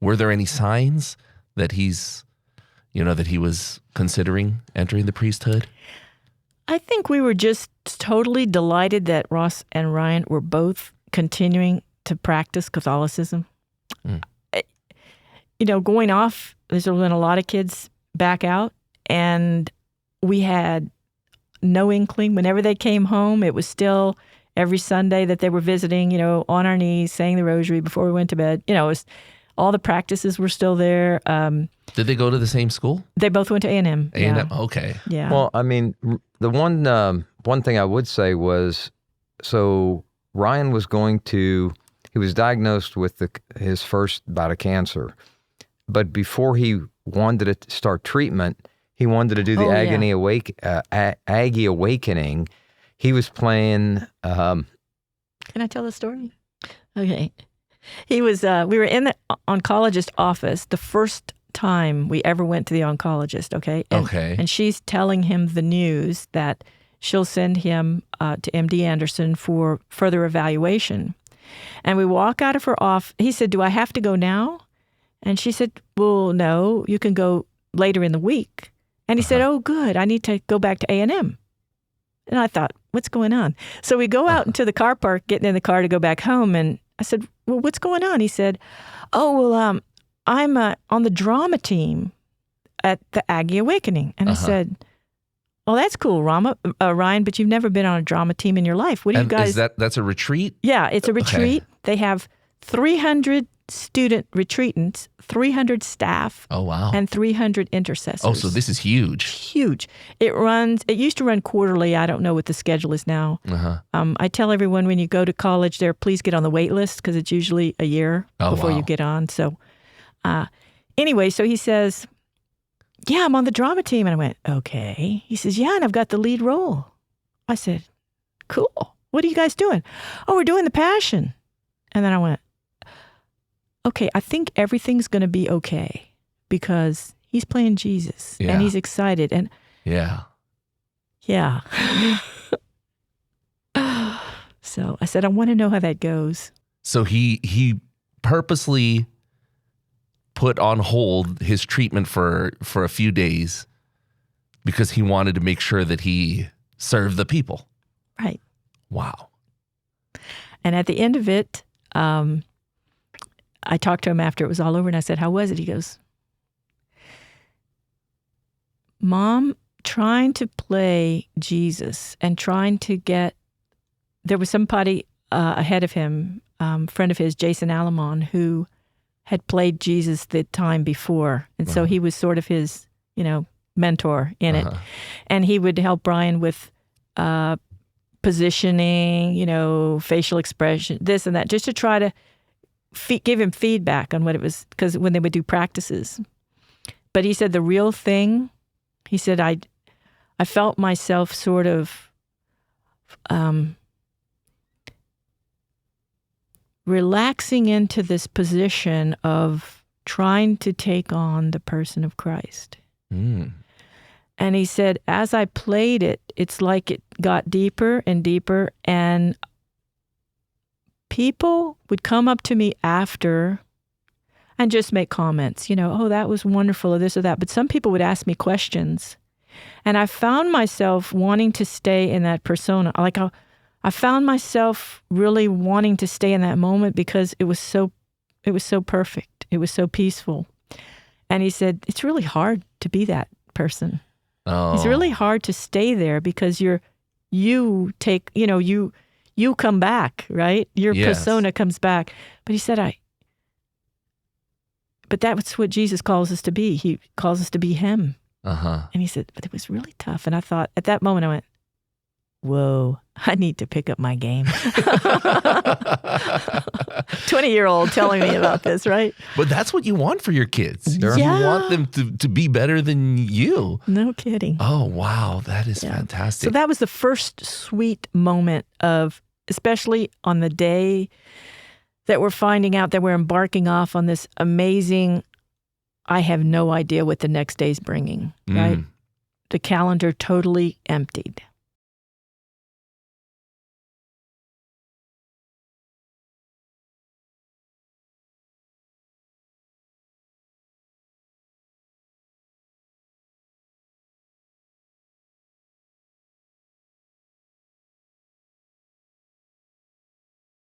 Were there any signs that that he was considering entering the priesthood? I think we were just totally delighted that Ross and Ryan were both continuing to practice Catholicism. Mm. Going off, there's been a lot of kids back out, and we had no inkling. Whenever they came home, it was still every Sunday that they were visiting, on our knees, saying the rosary before we went to bed. All the practices were still there. Did they go to the same school? They both went to A&M. A&M, yeah. Okay. Yeah. Well, I mean, the one thing I would say was, so Ryan he was diagnosed with his first bout of cancer, but before he wanted to start treatment, he wanted to do the Aggie Awakening. He was playing. Can I tell the story? Okay. He was. We were in the oncologist office the first time we ever went to the oncologist. Okay. And she's telling him the news that she'll send him to MD Anderson for further evaluation. And we walk out of her office. He said, "Do I have to go now?" And she said, "Well, no. You can go later in the week." And he said, "Oh, good. I need to go back to A&M." And I thought, what's going on? So we go out into the car park, getting in the car to go back home. And I said, "Well, what's going on?" He said, "Oh, well, I'm on the drama team at the Aggie Awakening." And I said, "Oh, that's cool, Ryan, but you've never been on a drama team in your life. What do you guys..." That's a retreat? Yeah, it's a retreat. Okay. They have 300 student retreatants, 300 staff. Oh, wow. And 300 intercessors. Oh, so this is huge. Huge. It used to run quarterly. I don't know what the schedule is now. I tell everyone when you go to college there, please get on the wait list because it's usually a year before you get on. So anyway, so he says, "Yeah, I'm on the drama team." And I went, "Okay." He says, "Yeah, and I've got the lead role." I said, "Cool. What are you guys doing?" "Oh, we're doing the Passion." And then I went, "Okay, I think everything's going to be okay because he's playing Jesus and he's excited." And yeah. So I said, "I want to know how that goes." So he purposely put on hold his treatment for a few days because he wanted to make sure that he served the people. Right. Wow. And at the end of it, I talked to him after it was all over and I said, "How was it?" He goes, "Mom, trying to play Jesus and trying to there was somebody ahead of him, friend of his, Jason Alamon, who had played Jesus the time before. And so he was sort of his, mentor in it. And he would help Brian with positioning, facial expression, this and that, just to try to give him feedback on what it was, because when they would do practices. But he said the real thing, he said, I felt myself sort of relaxing into this position of trying to take on the person of Christ. Mm. And he said, as I played it, it's like it got deeper and deeper, and people would come up to me after and just make comments, "Oh, that was wonderful," or this or that. But some people would ask me questions. And I found myself wanting to stay in that persona. Like I found myself really wanting to stay in that moment because it was so perfect. It was so peaceful. And he said, it's really hard to be that person. Oh. It's really hard to stay there because you come back, right? Your persona comes back. But he said, but that's what Jesus calls us to be. He calls us to be him. And he said, but it was really tough. And I thought, at that moment, I went, whoa, I need to pick up my game. 20-year-old telling me about this, right? But that's what you want for your kids. Yeah. You want them to be better than you. No kidding. Oh, wow. That is fantastic. So that was the first sweet moment of, especially on the day that we're finding out that we're embarking off on this amazing, I have no idea what the next day's bringing, right? The calendar totally emptied.